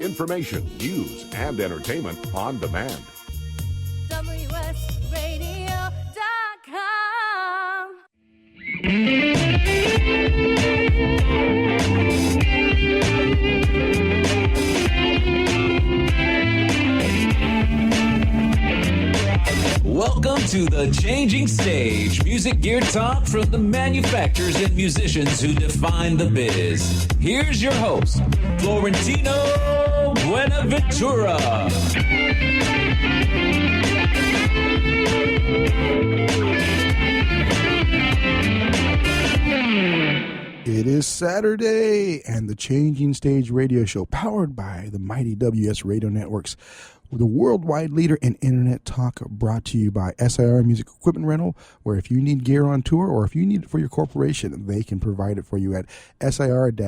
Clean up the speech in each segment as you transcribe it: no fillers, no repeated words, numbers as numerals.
information, news, and entertainment on demand. WSRadio.com. Welcome to The Changing Stage, music gear talk from the manufacturers and musicians who define the biz. Here's your host, Florentino Buenaventura. It is Saturday, and the Changing Stage radio show, powered by the mighty WS Radio Networks, the worldwide leader in internet talk, brought to you by SIR Music Equipment Rental, where if you need gear on tour or if you need it for your corporation, they can provide it for you at SIR-USA.com.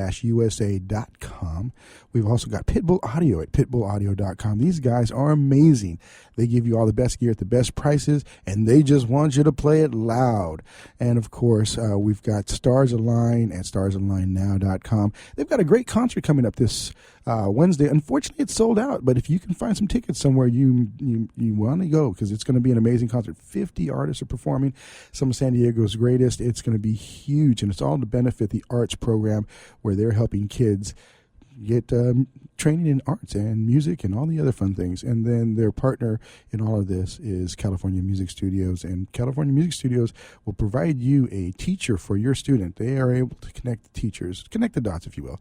We've also got Pitbull Audio at pitbullaudio.com. These guys are amazing. They give you all the best gear at the best prices, and they just want you to play it loud. And, of course, we've got Stars Align at starsalign.now.com. They've got a great concert coming up this Wednesday. Unfortunately, it's sold out, but if you can find some tickets somewhere you want to go, because it's going to be an amazing concert. 50 artists are performing, some of San Diego's greatest. It's going to be huge, and it's all to benefit the arts program, where they're helping kids get training in arts and music and all the other fun things. And then their partner in all of this is California Music Studios, and California Music Studios will provide you a teacher for your student. They are able to connect the teachers, connect the dots, if you will.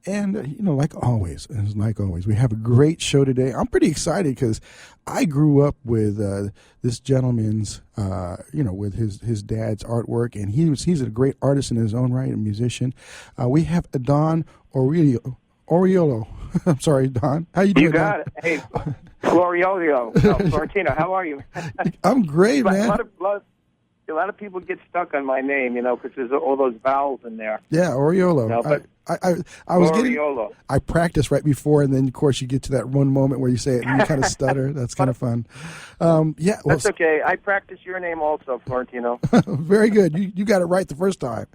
And, like always, we have a great show today. I'm pretty excited because I grew up with this gentleman's, with his dad's artwork, and he's a great artist in his own right, a musician. We have Don Oriolo. I'm sorry, Don. How you doing? You got it. Hey, Florentino. Florentino, how are you? I'm great, man. A lot of people get stuck on my name, because there's all those vowels in there. Yeah, Oriolo. But I was Oriolo. I practiced right before, and then of course you get to that one moment where you say it and you kind of stutter. That's kind of fun. That's okay. I practice your name also, Florentino. Very good. You got it right the first time.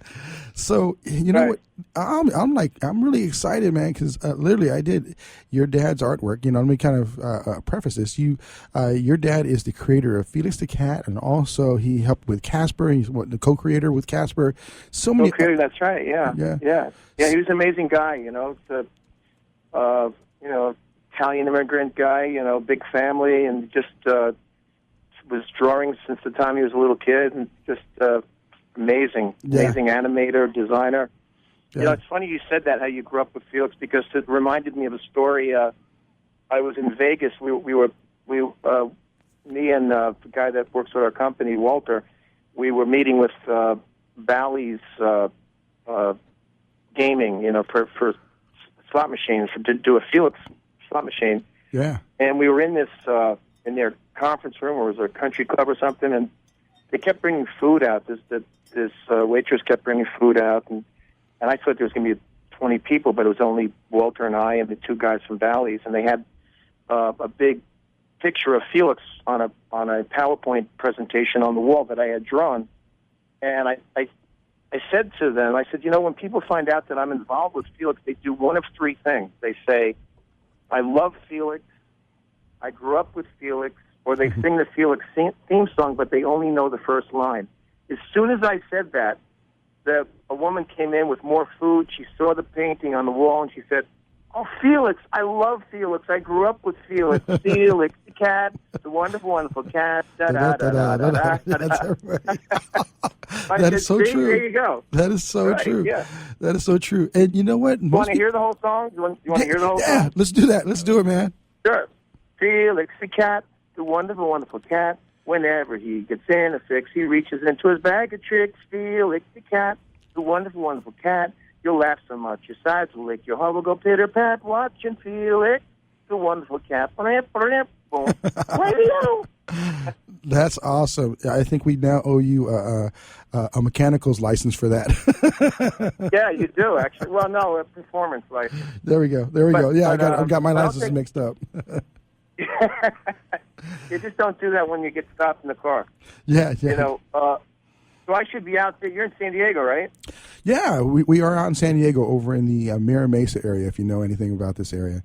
So know what? I'm really excited, man, because literally I did your dad's artwork. Let me kind of preface this. Your dad is the creator of Felix the Cat, and also he helped with Casper. He's the co-creator with Casper. So many. Co-creator, that's right. Yeah. Yeah, he was an amazing guy. Italian immigrant guy. Big family, and just was drawing since the time he was a little kid, and just amazing animator, designer. Yeah. It's funny you said that, how you grew up with Felix, because it reminded me of a story. I was in Vegas. Me and the guy that works with our company, Walter, we were meeting with Bally's Gaming, for slot machines, to do a Felix slot machine. Yeah. And we were in this in their conference room, or was there a country club or something, and they kept bringing food out. This waitress kept bringing food out, and I thought there was going to be 20 people, but it was only Walter and I and the two guys from Bally's, and they had a big picture of Felix on a PowerPoint presentation on the wall that I had drawn. And I said to them, when people find out that I'm involved with Felix, they do one of three things. They say, I love Felix, I grew up with Felix, or they sing the Felix theme song, but they only know the first line. As soon as I said that, a woman came in with more food. She saw the painting on the wall, and she said, oh, Felix, I love Felix. I grew up with Felix. Felix, the cat, the wonderful, wonderful cat. That is so true. There you go. That is so true. Yeah. That is so true. And you know what? You want to hear the whole song? You want to hear the whole song? Yeah, let's do that. Let's do it, man. Sure. Felix, the cat, the wonderful, wonderful cat. Whenever he gets in a fix, he reaches into his bag of tricks. Felix, the cat, the wonderful, wonderful cat. You'll laugh so much, your sides will lick, your heart will go pitter-pat, watch and feel it. The wonderful cat. That's awesome. I think we now owe you a mechanical's license for that. Yeah, you do, actually. Well, no, a performance license. There we go. Yeah, I got my licenses mixed up. You just don't do that when you get stopped in the car. Yeah. So I should be out there. You're in San Diego, right? Yeah, we are out in San Diego over in the Mira Mesa area, if you know anything about this area.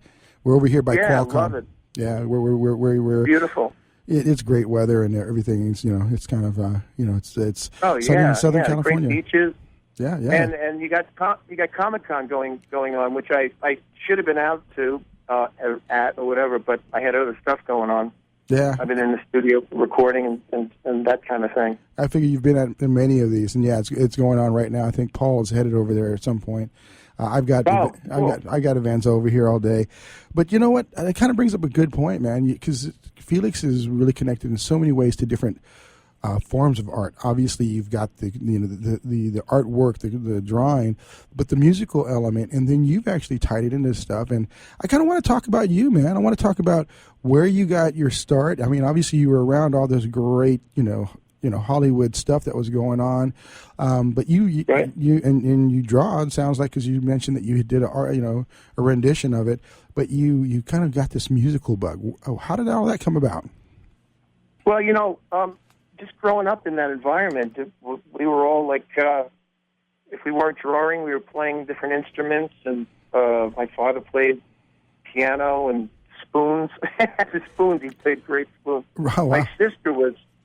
We're over here by Yeah, Qualcomm. I love it. Yeah, we're Beautiful. It's great weather and everything. It's it's kind of it's Oh Southern yeah, California. Great beaches. Yeah. And you got Comic-Con going on, which I should have been out to at or whatever, but I had other stuff going on. Yeah. I've been in the studio recording and that kind of thing. I figure you've been at many of these, and yeah, it's going on right now. I think Paul is headed over there at some point. I've got cool. I got events over here all day, but you know what? It kind of brings up a good point, man, because Felix is really connected in so many ways to different forms of art. Obviously, you've got the artwork, the drawing, but the musical element, and then you've actually tied it into stuff. And I kind of want to talk about you, man. I want to talk about where you got your start. I mean, obviously, you were around all this great, Hollywood stuff that was going on, but you draw. It sounds like, because you mentioned that you did a rendition of it, but you kind of got this musical bug. How did all that come about? Well, just growing up in that environment, we were all like, if we weren't drawing, we were playing different instruments, and my father played piano and spoons. The spoons, he played great spoons. Oh, wow.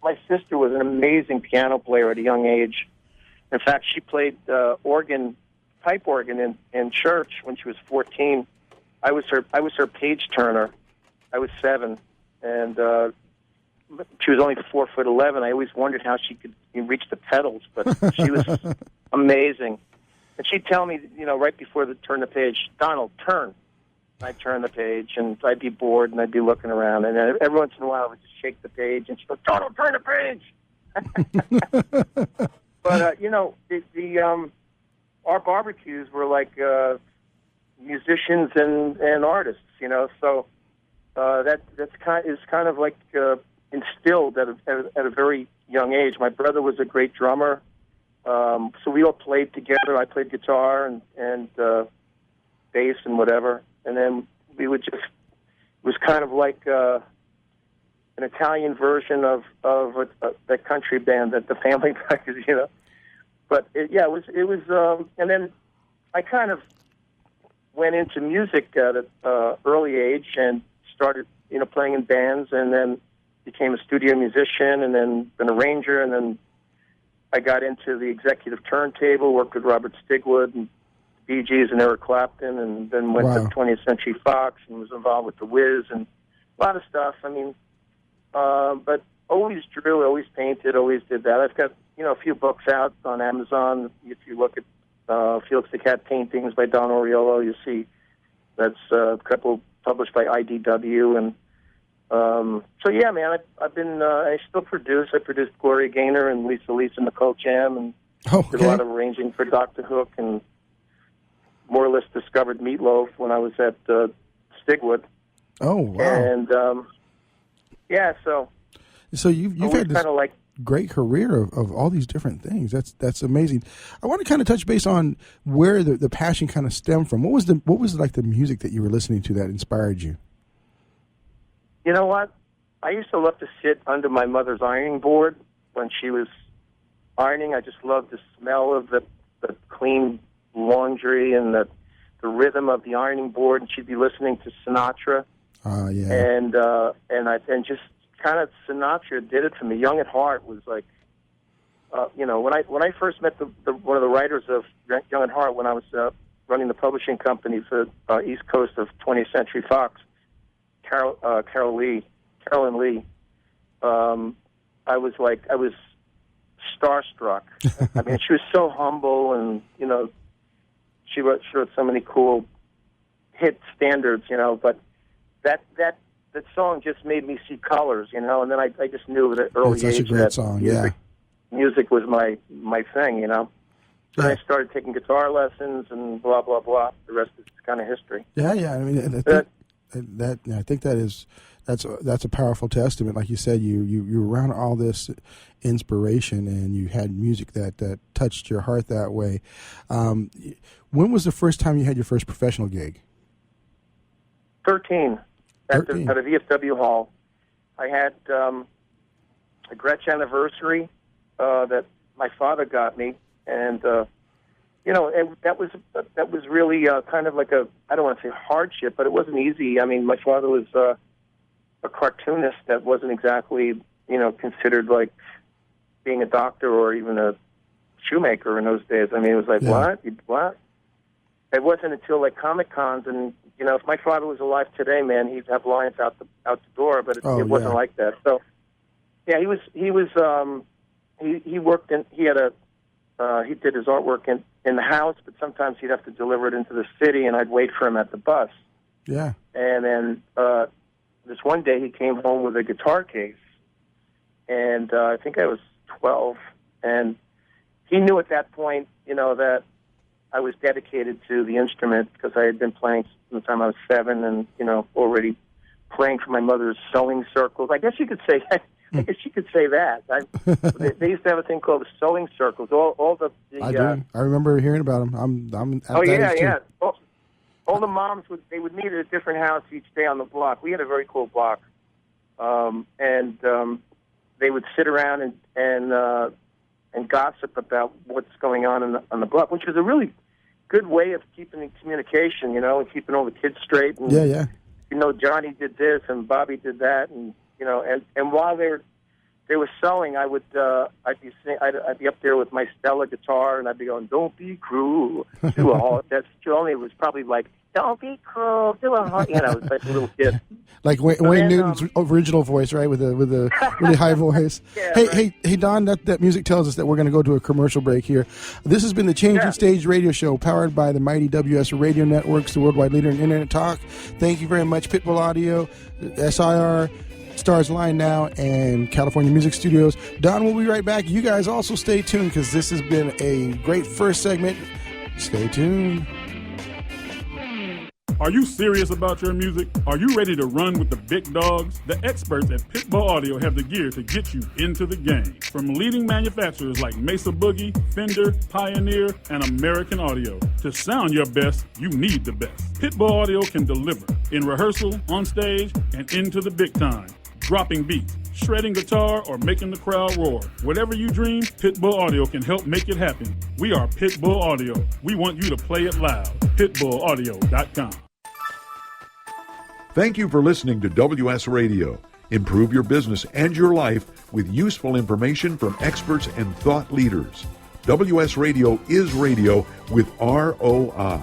My sister was an amazing piano player at a young age. In fact, she played pipe organ in church when she was 14. I was her page turner. I was 7, and she was only 4'11". I always wondered how she could reach the pedals, but she was amazing. And she'd tell me, right before the turn the page, Donald, turn. I'd turn the page, and I'd be bored, and I'd be looking around, and every once in a while I would just shake the page, and she'd go, Donald, turn the page. But our barbecues were like musicians and artists, So that's kind of like instilled at a very young age. My brother was a great drummer, so we all played together. I played guitar and bass and whatever, and then we would just. It was kind of like an Italian version of the country band that the Family Packers, But it was, and then I kind of went into music at an early age and started, playing in bands, and then became a studio musician, and then an arranger, and then I got into the executive turntable, worked with Robert Stigwood and Bee Gees and Eric Clapton, and then went to 20th Century Fox and was involved with The Wiz and a lot of stuff. I mean, but always drew, always painted, always did that. I've got, a few books out on Amazon. If you look at Felix the Cat paintings by Don Oriolo, you see that's a couple published by IDW. And so, yeah, man, I've been, I still produce. I produced Gloria Gaynor and Lisa and Nicole Jam, and did a lot of arranging for Dr. Hook, and more or less discovered Meatloaf when I was at Stigwood. Oh, wow. And, so you've had this kind of like great career of all these different things. That's amazing. I want to kind of touch base on where the passion kind of stemmed from. What was like the music that you were listening to that inspired you? You know what? I used to love to sit under my mother's ironing board when she was ironing. I just loved the smell of the clean laundry and the rhythm of the ironing board. And she'd be listening to Sinatra. Yeah. And just kind of Sinatra did it for me. Young at Heart was like, when I first met one of the writers of Young at Heart, when I was running the publishing company for East Coast of 20th Century Fox, Carolyn Lee. I was starstruck. I mean, she was so humble, and she wrote so many cool hit standards, But that song just made me see colors, And then I just knew at an early age such a great that song. music was my thing, So I started taking guitar lessons and blah blah blah. The rest is kind of history. Yeah. I mean, I think that's a powerful testament. Like you said, you were around all this inspiration, and you had music that touched your heart that way. When was the first time you had your first professional gig? 13 at a VFW hall. I had a Gretsch anniversary that my father got me, and and that was really kind of like I don't want to say hardship, but it wasn't easy. I mean, my father was a cartoonist that wasn't exactly, considered like being a doctor or even a shoemaker in those days. I mean, it was like, what? It wasn't until like Comic Cons, and if my father was alive today, man, he'd have lines out the door. But it wasn't like that. So, yeah, he worked in. He had he did his artwork in the house, but sometimes he'd have to deliver it into the city, and I'd wait for him at the bus. Yeah. And then this one day he came home with a guitar case, and I think I was 12, and he knew at that point, that I was dedicated to the instrument because I had been playing from the time I was 7 and, already playing for my mother's sewing circles. I guess you could say that. They used to have a thing called the sewing circles. All the I do. I remember hearing about them. I'm at that age too. All the moms would meet at a different house each day on the block. We had a very cool block, and they would sit around and gossip about what's going on the block, which was a really good way of keeping in communication, and keeping all the kids straight. And, Johnny did this and Bobby did that, and and while they were sewing, I'd be up there with my Stella guitar, and I'd be going, "Don't be cruel to a heart." That's only. It was probably like, "Don't be cruel to a heart." It's like a little kid. Like Wayne Newton's original voice, right, with a really high voice. Hey, Don, that music tells us that we're going to go to a commercial break here. This has been the Changing Stage Radio Show, powered by the mighty WS Radio Networks, the worldwide leader in Internet talk. Thank you very much, Pitbull Audio, SIR, Stars Line Now, and California Music Studios. Don will be right back. You guys also stay tuned because this has been a great first segment. Stay tuned. Are you serious about your music? Are you ready to run with the big dogs? The experts at Pitbull Audio have the gear to get you into the game. From leading manufacturers like Mesa Boogie, Fender, Pioneer, and American Audio. To sound your best, you need the best. Pitbull Audio can deliver in rehearsal, on stage, and into the big time. Dropping beats, shredding guitar, or making the crowd roar. Whatever you dream, Pitbull Audio can help make it happen. We are Pitbull Audio. We want you to play it loud. PitbullAudio.com. Thank you for listening to WS Radio. Improve your business and your life with useful information from experts and thought leaders. WS Radio is radio with ROI.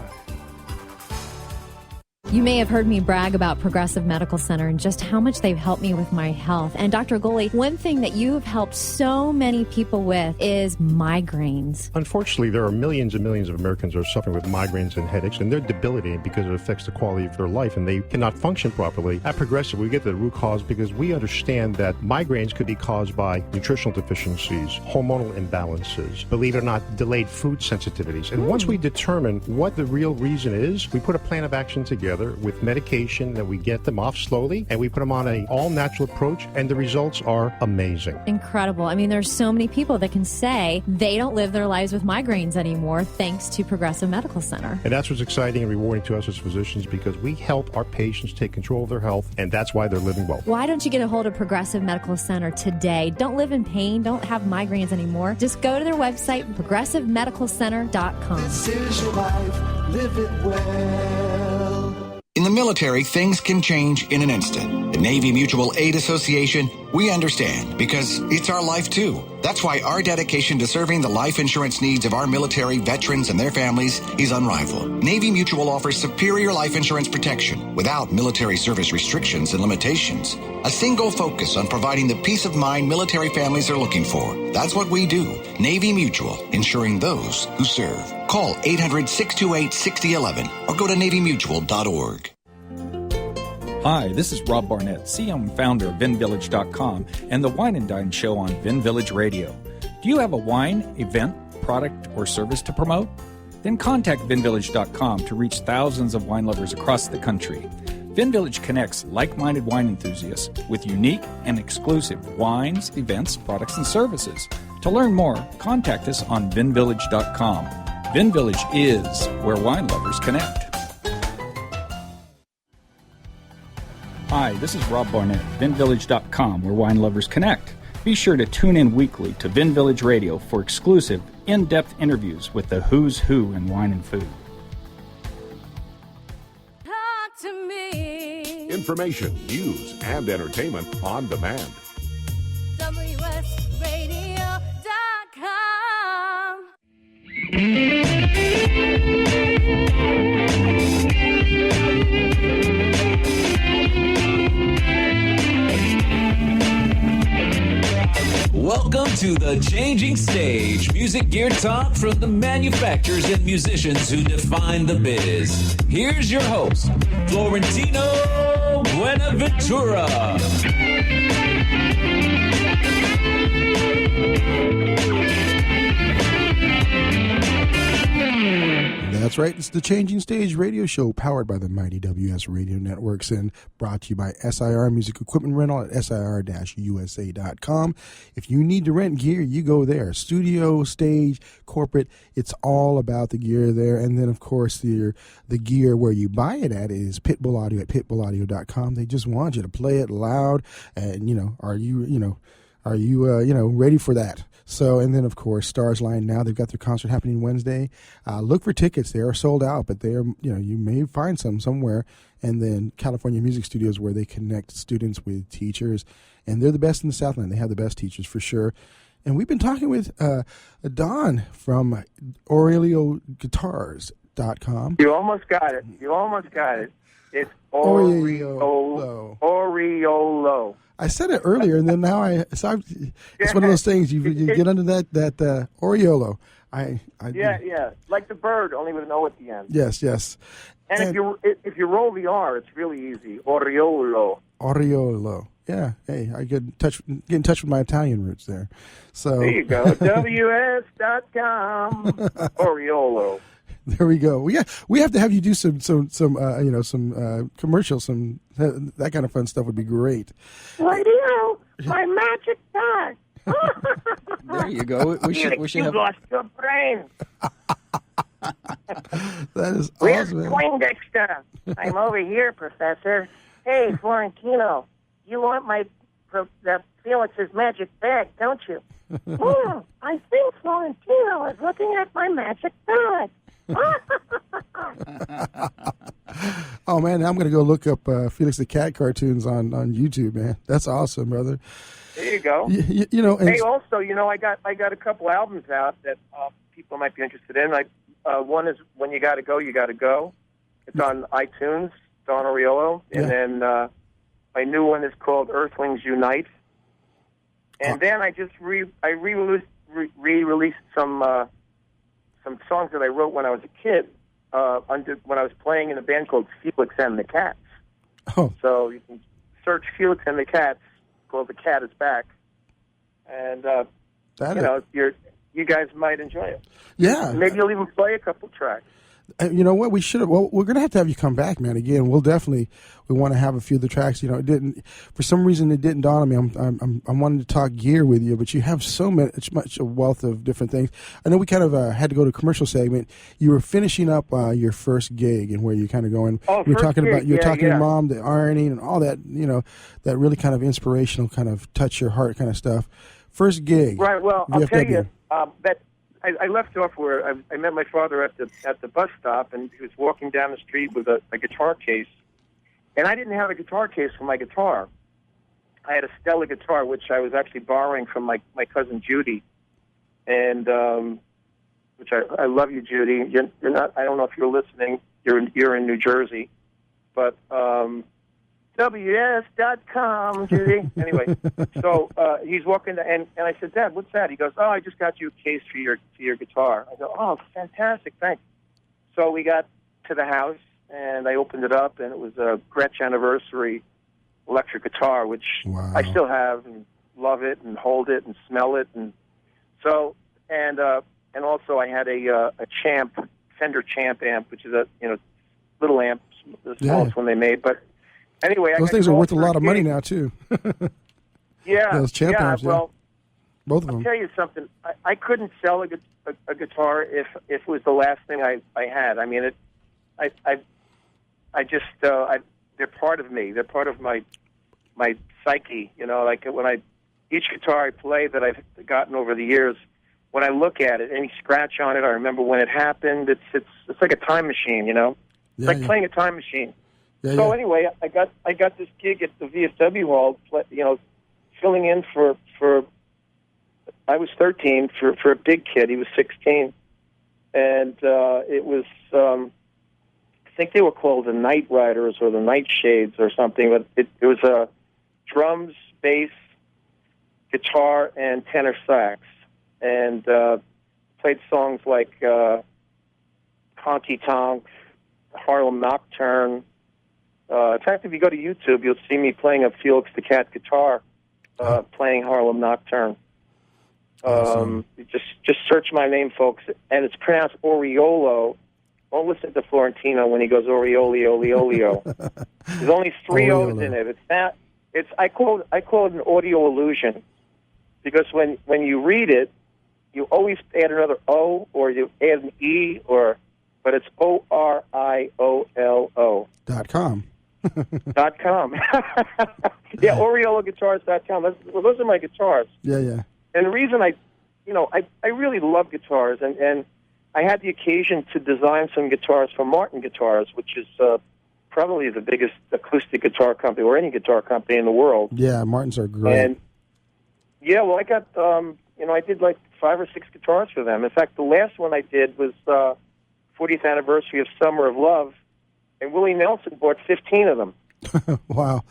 You may have heard me brag about Progressive Medical Center and just how much they've helped me with my health. And Dr. Goley, one thing that you've helped so many people with is migraines. Unfortunately, there are millions and millions of Americans who are suffering with migraines and headaches, and they're debilitating because it affects the quality of their life, and they cannot function properly. At Progressive, we get to the root cause because we understand that migraines could be caused by nutritional deficiencies, hormonal imbalances, believe it or not, delayed food sensitivities. And once we determine what the real reason is, we put a plan of action together with medication that we get them off slowly, and we put them on an all-natural approach, and the results are amazing. Incredible. I mean, there's so many people that can say they don't live their lives with migraines anymore thanks to Progressive Medical Center. And that's what's exciting and rewarding to us as physicians because we help our patients take control of their health, and that's why they're living well. Why don't you get a hold of Progressive Medical Center today? Don't live in pain. Don't have migraines anymore. Just go to their website, progressivemedicalcenter.com. This is your life. Live it well. In the military, things can change in an instant. At Navy Mutual Aid Association, we understand because it's our life too. That's why our dedication to serving the life insurance needs of our military veterans and their families is unrivaled. Navy Mutual offers superior life insurance protection without military service restrictions and limitations. A single focus on providing the peace of mind military families are looking for. That's what we do. Navy Mutual, insuring those who serve. Call 800-628-6011 or go to NavyMutual.org. Hi, this is Rob Barnett, CEO and founder of VinVillage.com and the Wine and Dine Show on VinVillage Radio. Do you have a wine, event, product, or service to promote? Then contact VinVillage.com to reach thousands of wine lovers across the country. VinVillage connects like-minded wine enthusiasts with unique and exclusive wines, events, products, and services. To learn more, contact us on VinVillage.com. VinVillage is where wine lovers connect. Hi, this is Rob Barnett, VinVillage.com, where wine lovers connect. Be sure to tune in weekly to VinVillage Radio for exclusive, in-depth interviews with the who's who in wine and food. Talk to me. Information, news, and entertainment on demand. WSRadio.com. Welcome to the Changing Stage, music gear talk from the manufacturers and musicians who define the biz. Here's your host, Florentino Buenaventura. That's right. It's the Changing Stage radio show powered by the mighty WS Radio Networks and brought to you by SIR Music Equipment Rental at SIR-USA.com. If you need to rent gear, you go there. Studio, stage, corporate, it's all about the gear there. And then, of course, the gear where you buy it at is Pitbull Audio at pitbullaudio.com. They just want you to play it loud. And, are you ready for that? So, and then, of course, Stars Line now, they've got their concert happening Wednesday. Look for tickets. They are sold out, but they are, you may find some somewhere. And then California Music Studios, where they connect students with teachers. And they're the best in the Southland. They have the best teachers for sure. And we've been talking with Don from OrioloGuitars.com. You almost got it. It's Oriolo. Oriolo. I said it earlier, and then now it's one of those things you get under that Oriolo. Yeah, like the bird, only with an O at the end. Yes. And if you roll the R, it's really easy. Oriolo. Oriolo. Yeah. Hey, I get in touch with my Italian roots there. So there you go. WS.com. Oriolo. There we go. We have to have you do some commercials, that kind of fun stuff would be great. Radio, my magic dog. There you go. We should have. lost your brain. That is Where's awesome. Poindexter? I'm over here, Professor. Hey, Florentino, you want Felix's magic bag, don't you? I think Florentino is looking at my magic bag. Oh man, I'm gonna go look up Felix the Cat cartoons on YouTube, man. That's awesome, brother. There you go. And hey, also, I got a couple albums out that people might be interested in. One is When You Gotta Go, You Gotta Go. It's on iTunes, Don Oriolo, and then my new one is called Earthlings Unite. And then I just re-released some songs that I wrote when I was a kid, when I was playing in a band called Felix and the Cats. Oh. So you can search Felix and the Cats, called The Cat Is Back, and you guys might enjoy it. Yeah. Maybe you'll even play a couple tracks. You know what? We should have. Well, we're going to have you come back, man. Again, we want to have a few of the tracks. It didn't, for some reason, it didn't dawn on me. I'm wanting to talk gear with you, but you have so much a wealth of different things. I know we kind of had to go to a commercial segment. You were finishing up your first gig, and where you kind of going. You're talking about to Mom, the ironing, and all that. That really kind of inspirational, kind of touch your heart, kind of stuff. First gig, right? Well, VFW. I'll tell you that. I left off where I met my father at the bus stop, and he was walking down the street with a guitar case. And I didn't have a guitar case for my guitar. I had a Stella guitar, which I was actually borrowing from my cousin Judy. And which I love you, Judy. You're not. I don't know if you're listening. You're in New Jersey, but WS.com, Judy. Anyway, so he's walking, and I said, Dad, what's that? He goes, oh, I just got you a case for your guitar. I go, oh, fantastic, thanks. So we got to the house, and I opened it up, and it was a Gretsch Anniversary electric guitar, which I still have and love it and hold it and smell it, and so and also I had a Fender Champ amp, which is a little amp, the smallest one they made, but. Anyway, those things are worth a lot of money now too. Yeah, those champ amps, well, both of them. I'll tell you something. I couldn't sell a guitar if it was the last thing I had. I mean, they're part of me. They're part of my psyche. Like each guitar I play that I've gotten over the years, when I look at it, any scratch on it, I remember when it happened. It's like a time machine, you know. It's like playing a time machine. Yeah, so anyway, I got this gig at the VFW Hall, you know, filling in for I was 13 for a big kid. He was 16, and it was I think they were called the Night Riders or the Nightshades or something. But it was drums, bass, guitar, and tenor sax, and played songs like Honky Tonk, Harlem Nocturne. In fact, if you go to YouTube, you'll see me playing a Felix the Cat guitar, playing Harlem Nocturne. Just search my name, folks, and it's pronounced Oriolo. Don't listen to Florentino when he goes Orioli, Olio. There's only 3 O's in it. I call it an audio illusion, because when you read it, you always add another O or you add an E, but it's ORIOLO. .com. .com. Yeah, OrioloGuitars.com. Those are my guitars. Yeah. And the reason I really love guitars, and I had the occasion to design some guitars for Martin Guitars, which is probably the biggest acoustic guitar company or any guitar company in the world. Yeah, Martins are great. And yeah, well, I got I did like 5 or 6 guitars for them. In fact, the last one I did was 40th anniversary of Summer of Love, and Willie Nelson bought 15 of them. Wow.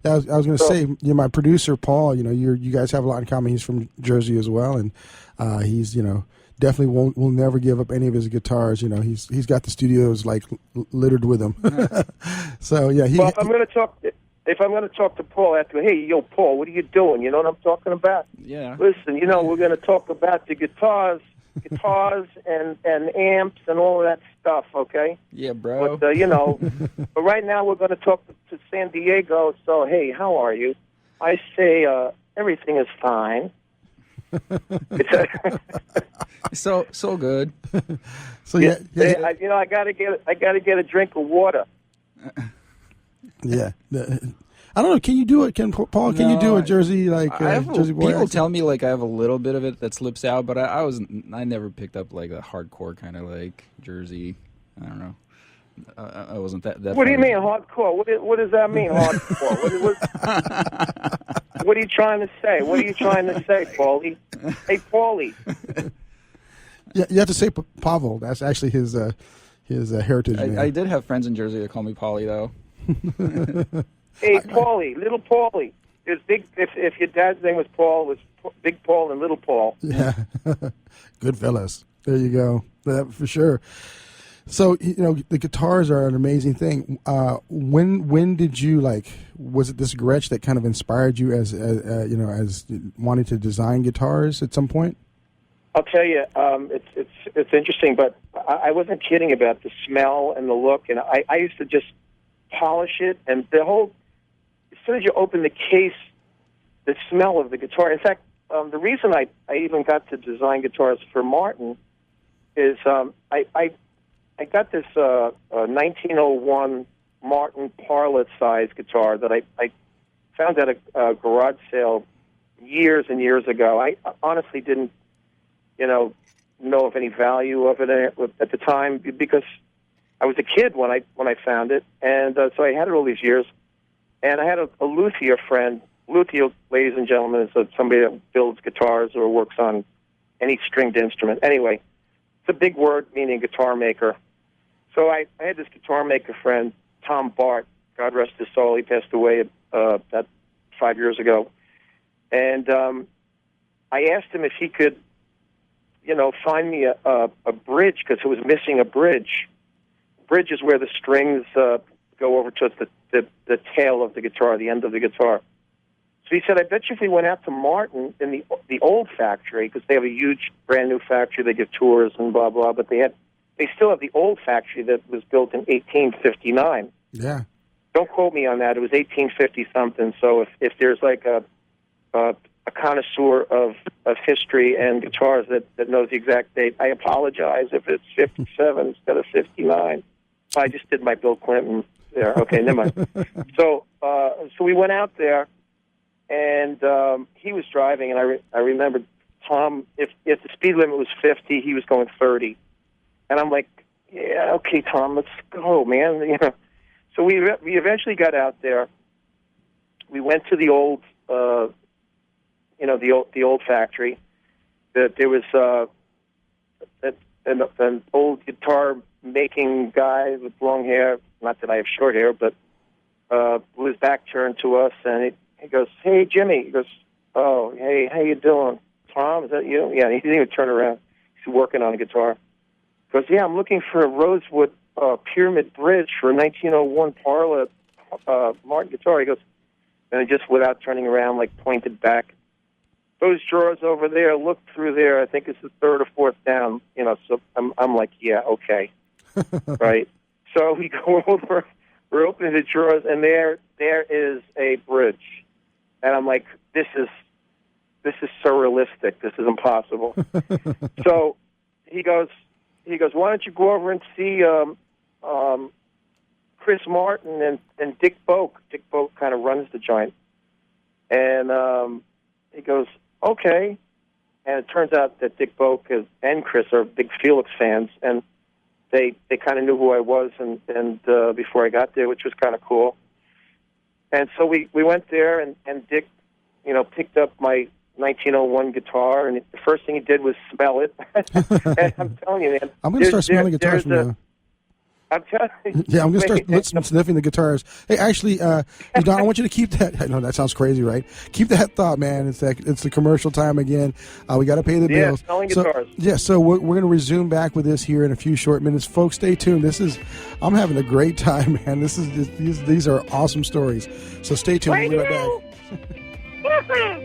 I was going to say, my producer Paul, you guys have a lot in common. He's from Jersey as well, and he's definitely will never give up any of his guitars. He's got the studios like littered with them. So yeah. Well, I'm going to talk. If I'm going to talk to Paul after, hey, yo, Paul, what are you doing? You know what I'm talking about? Yeah. Listen, we're going to talk about the guitars and amps and all of that stuff, okay? Yeah, bro. But, but right now we're going to talk to San Diego. So, hey, how are you? I say everything is fine. So good. So yeah. I got to get a drink of water. Yeah. I don't know. Can you do it? Paul? Can you do a Jersey Jersey boy? People tell me like I have a little bit of it that slips out, but I never picked up like a hardcore kind of like Jersey. I don't know. I wasn't that. What do you mean hardcore? What does that mean, hardcore? What are you trying to say? What are you trying to say, Paulie? Hey, Paulie. Yeah, you have to say Pavel. That's actually his heritage name. I did have friends in Jersey that called me Paulie, though. Hey, Paulie, little Paulie. There's big. If your dad's name was Paul, it was Big Paul and Little Paul. Yeah, good fellas. There you go. That, for sure. So the guitars are an amazing thing. When did you was it this Gretsch that kind of inspired you as wanting to design guitars at some point? I'll tell you, it's interesting, but I wasn't kidding about the smell and the look, and I used to just polish it, and the whole. As soon as you open the case, the smell of the guitar. In fact, the reason I even got to design guitars for Martin is I got this 1901 Martin Parlett size guitar that I found at a garage sale years and years ago. I honestly didn't, know of any value of it at the time because I was a kid when I found it, and so I had it all these years. And I had a luthier friend. Luthier, ladies and gentlemen, is somebody that builds guitars or works on any stringed instrument. Anyway, it's a big word meaning guitar maker. So I had this guitar maker friend, Tom Bart. God rest his soul. He passed away about 5 years ago. And I asked him if he could, find me a bridge because it was missing a bridge. Bridge is where the strings go over to the tail of the guitar, the end of the guitar. So he said, I bet you if we went out to Martin in the old factory, because they have a huge brand new factory, they give tours and blah, blah, but they still have the old factory that was built in 1859. Yeah. Don't quote me on that. It was 1850-something. So if there's like a connoisseur of history and guitars that knows the exact date, I apologize if it's 57 instead of 59. I just did my Bill Clinton there. Okay, never mind. So we went out there, and he was driving, and I remembered, Tom, if if the speed limit was 50, he was going 30. And I'm like, yeah, okay, Tom, let's go, man. You know. So we eventually got out there. We went to the old, the old factory. There was an old guitar making guy with long hair. Not that I have short hair, but with his back turned to us, and he goes, "Hey, Jimmy." He goes, "Oh, hey, how you doing, Tom? Is that you?" Yeah, he didn't even turn around. He's working on a guitar. He goes, "Yeah, I'm looking for a rosewood pyramid bridge for a 1901 Parla Martin guitar." He goes, and he just, without turning around, like pointed back. Those drawers over there, look through there. I think it's the third or fourth down. You know, so I'm like, yeah, okay, right. So we go over. We're opening the drawers, and there is a bridge, and I'm like, this is surrealistic. This is impossible. So he goes, why don't you go over and see Chris Martin and Dick Boak. Dick Boak kind of runs the joint, and he goes, okay. And it turns out that Dick Boak and Chris are big Felix fans, and they kind of knew who I was and before I got there, which was kind of cool. And so we went there, and Dick, you know, picked up my 1901 guitar, and the first thing he did was smell it. And I'm telling you, man, I'm going to start smelling guitars from now. I'm telling you. Yeah, I'm going to start sniffing the guitars. Hey, actually, Don, I want you to keep that. I know that sounds crazy, right? Keep that thought, man. It's the commercial time again. We got to pay the bills. Smelling guitars. Yeah, so we're going to resume back with this here in a few short minutes. Folks, stay tuned. I'm having a great time, man. These are awesome stories. So stay tuned. We'll be right back.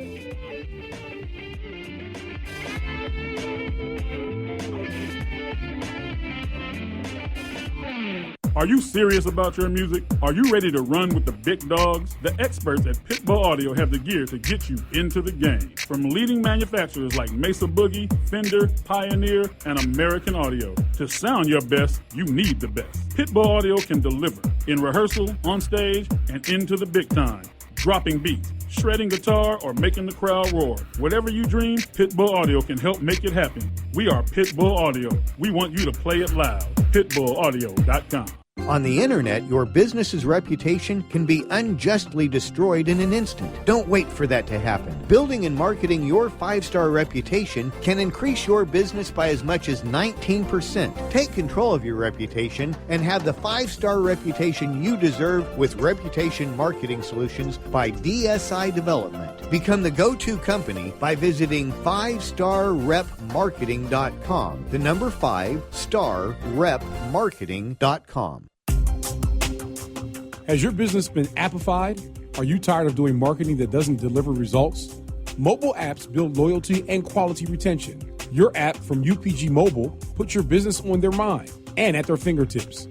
Are you serious about your music? Are you ready to run with the big dogs? The experts at Pitbull Audio have the gear to get you into the game. From leading manufacturers like Mesa Boogie, Fender, Pioneer, and American Audio. To sound your best, you need the best. Pitbull Audio can deliver in rehearsal, on stage, and into the big time. Dropping beats, shredding guitar, or making the crowd roar. Whatever you dream, Pitbull Audio can help make it happen. We are Pitbull Audio. We want you to play it loud. PitbullAudio.com. On the internet, your business's reputation can be unjustly destroyed in an instant. Don't wait for that to happen. Building and marketing your 5-star reputation can increase your business by as much as 19%. Take control of your reputation and have the 5-star reputation you deserve with Reputation Marketing Solutions by DSI Development. Become the go-to company by visiting 5starrepmarketing.com. The number 5starrepmarketing.com. Has your business been appified? Are you tired of doing marketing that doesn't deliver results? Mobile apps build loyalty and quality retention. Your app from UPG Mobile puts your business on their mind and at their fingertips.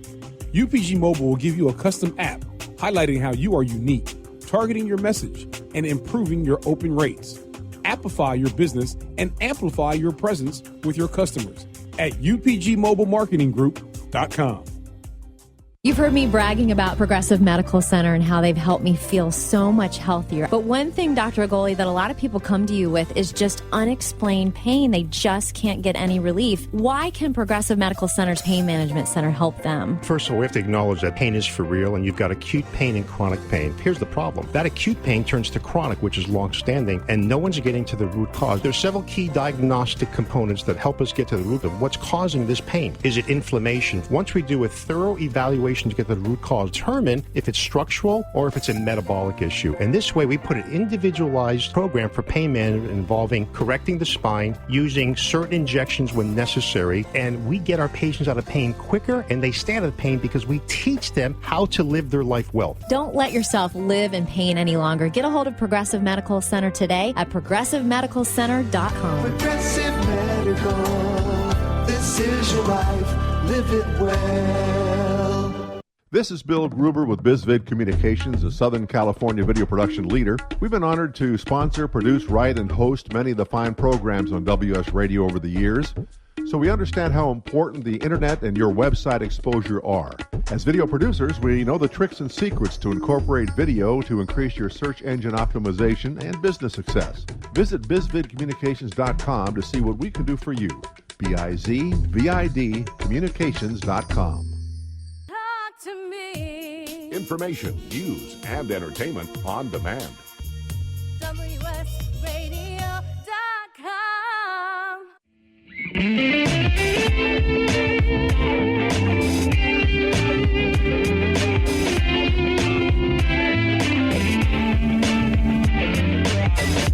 UPG Mobile will give you a custom app highlighting how you are unique, targeting your message, and improving your open rates. Appify your business and amplify your presence with your customers at upgmobilemarketinggroup.com. You've heard me bragging about Progressive Medical Center and how they've helped me feel so much healthier. But one thing, Dr. Agoli, that a lot of people come to you with is just unexplained pain. They just can't get any relief. Why can Progressive Medical Center's Pain Management Center help them? First of all, we have to acknowledge that pain is for real, and you've got acute pain and chronic pain. Here's the problem. That acute pain turns to chronic, which is long-standing, and no one's getting to the root cause. There's several key diagnostic components that help us get to the root of what's causing this pain. Is it inflammation? Once we do a thorough evaluation to get to the root cause, determine if it's structural or if it's a metabolic issue. And this way, we put an individualized program for pain management involving correcting the spine, using certain injections when necessary, and we get our patients out of pain quicker, and they stay out of pain because we teach them how to live their life well. Don't let yourself live in pain any longer. Get a hold of Progressive Medical Center today at progressivemedicalcenter.com. Progressive Medical, this is your life, live it well. This is Bill Gruber with BizVid Communications, a Southern California video production leader. We've been honored to sponsor, produce, write, and host many of the fine programs on WS Radio over the years. so we understand how important the internet and your website exposure are. As video producers, we know the tricks and secrets to incorporate video to increase your search engine optimization and business success. Visit bizvidcommunications.com to see what we can do for you. BIZVID communications.com. Talk to me. Information, news, and entertainment on demand. WSRadio.com.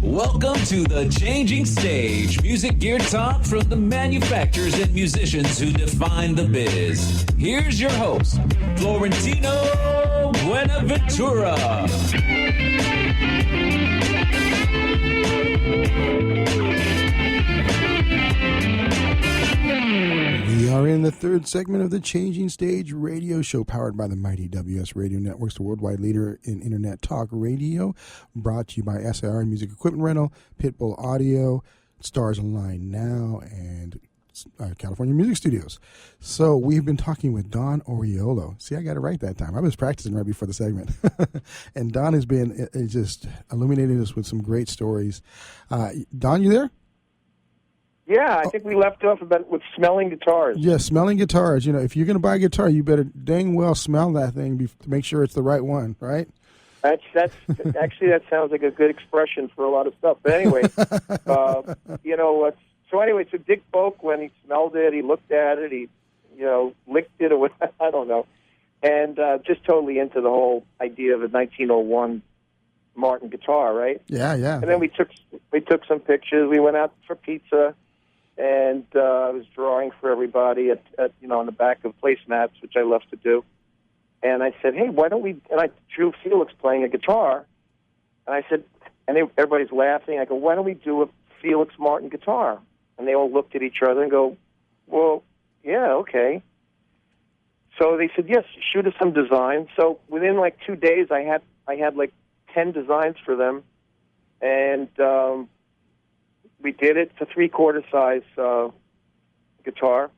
Welcome to the Changing Stage, music gear talk from the manufacturers and musicians who define the biz. Here's your host, Florentino Buenaventura. We are in the third segment of the Changing Stage radio show, powered by the mighty WS Radio Networks, the worldwide leader in internet talk radio, brought to you by SIR Music Equipment Rental, Pitbull Audio, Stars Online Now, and California Music Studios. So we've been talking with Don Oriolo. See, I got it right that time. I was practicing right before the segment. And Don has been just illuminating us with some great stories. Don, you there? Yeah, I think we left off with smelling guitars. Yeah, smelling guitars. You know, if you're going to buy a guitar, you better dang well smell that thing to make sure it's the right one, right? That's actually, that sounds like a good expression for a lot of stuff. But anyway, so Dick Folk, when he smelled it, he looked at it, he licked it or whatever, I don't know, and just totally into the whole idea of a 1901 Martin guitar, right? Yeah. And then we took some pictures. We went out for pizza. And I was drawing for everybody at on the back of placemats, which I love to do. And I said, hey, why don't we? And I drew Felix playing a guitar. And I said, everybody's laughing. I go, why don't we do a Felix Martin guitar? And they all looked at each other and go, well, yeah, okay. So they said, yes, shoot us some designs. So within like 2 days, I had like 10 designs for them, and we did it. It's a 3/4 size guitar,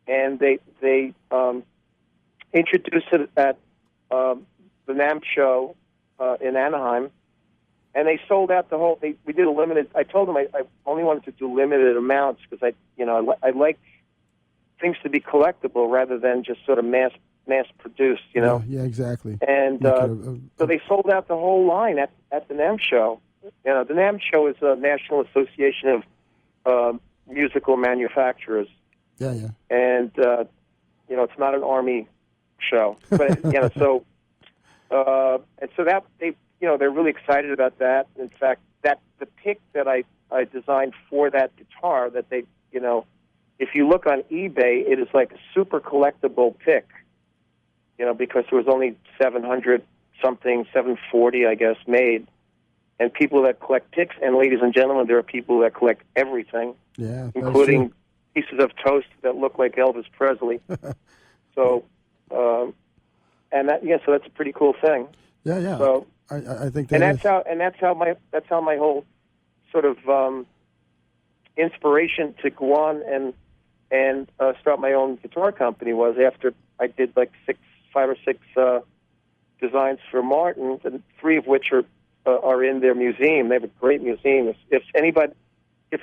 and they introduced it at the NAMM show in Anaheim, and they sold out the whole. We did a limited. I told them I only wanted to do limited amounts because I like things to be collectible rather than just sort of mass produced. Yeah, exactly. And so they sold out the whole line at the NAMM show. The NAMM show is a National Association of Musical Manufacturers. Yeah. And it's not an army show, but so that they're really excited about that. In fact, the pick that I designed for that guitar, that they if you look on eBay, it is like a super collectible pick. Because there was only 740, I guess, made. And people that collect picks, and ladies and gentlemen, there are people that collect everything, including pieces of toast that look like Elvis Presley. So, so that's a pretty cool thing. Yeah. So I think that's how my whole sort of inspiration to go on and start my own guitar company was after I did like 5 or 6 designs for Martin, and 3 of which are in their museum. They have a great museum. If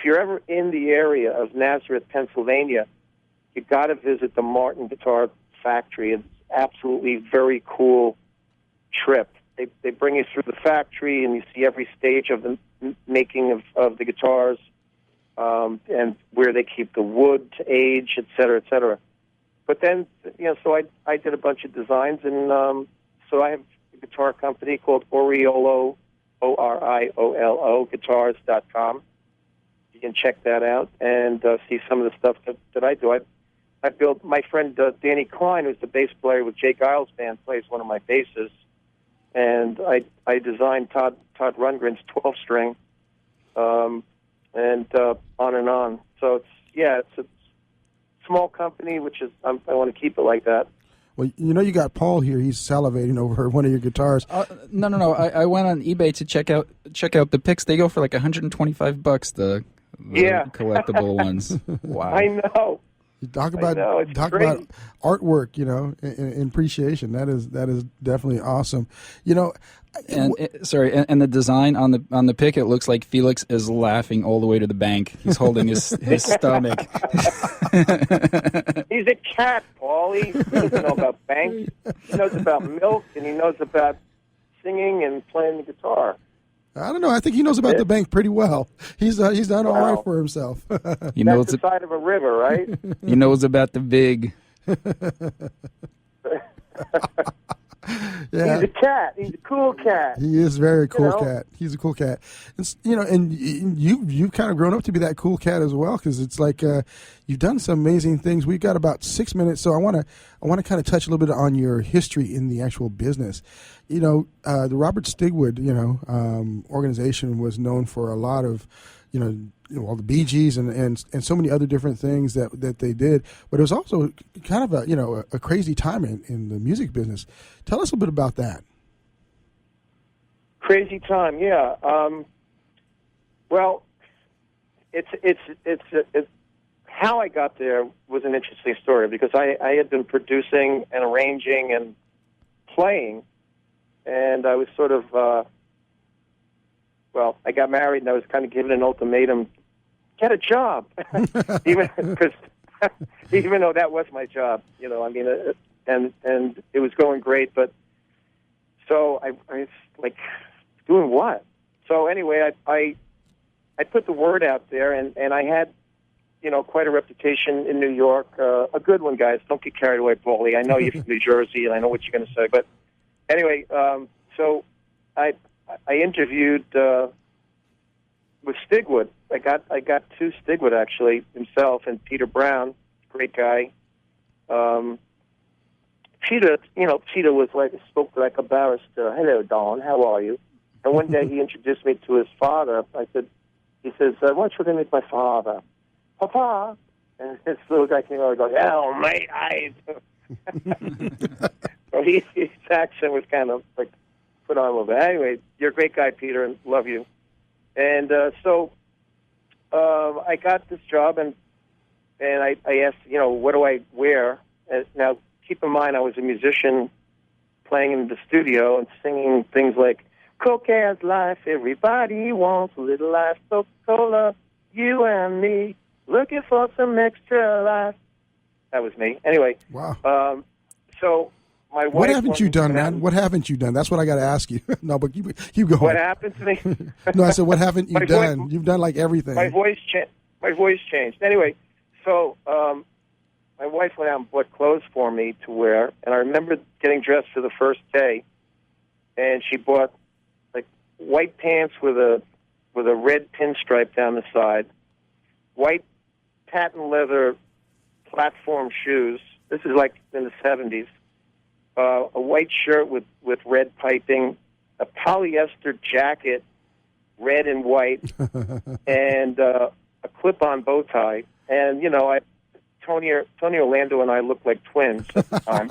you're ever in the area of Nazareth, Pennsylvania, you got to visit the Martin Guitar Factory. It's absolutely very cool trip. They bring you through the factory, and you see every stage of the making of the guitars, and where they keep the wood to age, et cetera, et cetera. But then, so I did a bunch of designs, and so I have a guitar company called Oriolo, Oriolo, guitars.com. You can check that out and see some of the stuff that I do. I built, my friend Danny Klein, who's the bass player with Jake Giles' band, plays one of my basses, and I designed Todd Rundgren's 12-string, and on and on. So it's a small company, which is I want to keep it like that. Well, you got Paul here. He's salivating over one of your guitars. No. I went on eBay to check out the picks. They go for like $125. Yeah. collectible ones. Wow. I know. You talk about artwork, and appreciation. That is definitely awesome. And and the design on the pic, it looks like Felix is laughing all the way to the bank. He's holding his stomach. He's a cat, Paulie. He doesn't know about banks. He knows about milk, and he knows about singing and playing the guitar. I don't know. I think he knows about the bank pretty well. He's done all right for himself. He knows the side of a river, right? He knows about the big. Yeah. He's a cat. He's a cool cat. He is a very cool cat. He's a cool cat. And you've kind of grown up to be that cool cat as well, because it's like you've done some amazing things. We've got about 6 minutes, so I want to kind of touch a little bit on your history in the actual business. The Robert Stigwood organization was known for a lot of all the Bee Gees and so many other different things that they did, but it was also kind of a crazy time in the music business. Tell us a bit about that. Crazy time, yeah. Well, it's how I got there was an interesting story, because I had been producing and arranging and playing, and I was sort of I got married, and I was kind of given an ultimatum: get a job, even though that was my job, and it was going great. But so I was like, doing what? So anyway, I put the word out there, and I had quite a reputation in New York, a good one, guys. Don't get carried away, Paulie. I know you're from New Jersey, and I know what you're going to say, but anyway, so I interviewed with Stigwood. I got two Stigwood, actually, himself and Peter Brown, great guy. Peter was spoke like a barrister. Hello, Don. How are you? And one day he introduced me to his father. He says, why don't you meet my father? Papa. And this little guy came over and goes, oh, mate, so his accent was kind of like put on a little bit. Anyway, you're a great guy, Peter, and love you. And so I got this job, and I asked, what do I wear? And now, keep in mind, I was a musician playing in the studio and singing things like, Coke has life, everybody wants a little life, Coca-Cola, you and me, looking for some extra life. That was me. Anyway. Wow. So my wife... What haven't you done, man? What haven't you done? That's what I got to ask you. No, but keep going. What happened to me? No, I said, what haven't you done? You've done like everything. My voice changed. Anyway, so my wife went out and bought clothes for me to wear, and I remember getting dressed for the first day, and she bought like white pants with a red pinstripe down the side, white patent leather platform shoes. This is like in the 70s. A white shirt with red piping, a polyester jacket, red and white, and a clip-on bow tie. And Tony Orlando and I looked like twins at the time.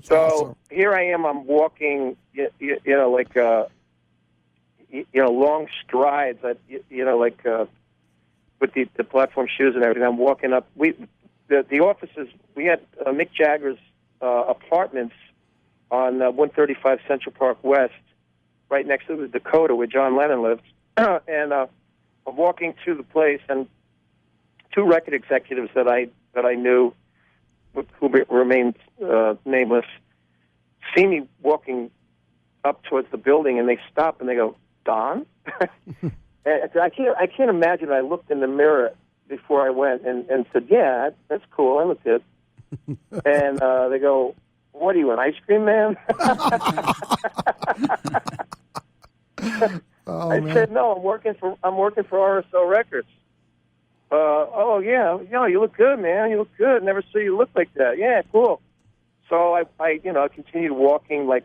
So awesome. Here I am. I'm walking, like long strides. With the platform shoes and everything. I'm walking up. The offices. We had Mick Jagger's apartments on 135 Central Park West, right next to the Dakota where John Lennon lived. And I'm walking to the place, and two record executives that I knew, who remained nameless, see me walking up towards the building, and they stop and they go, Don? And I can't imagine. I looked in the mirror before I went and said, yeah, that's cool. I look good. And they go, what are you, an ice cream man? I said, no, I'm working for RSO Records. Oh yeah, you look good, man. You look good. Never saw you look like that. Yeah, cool. So I continued walking, like,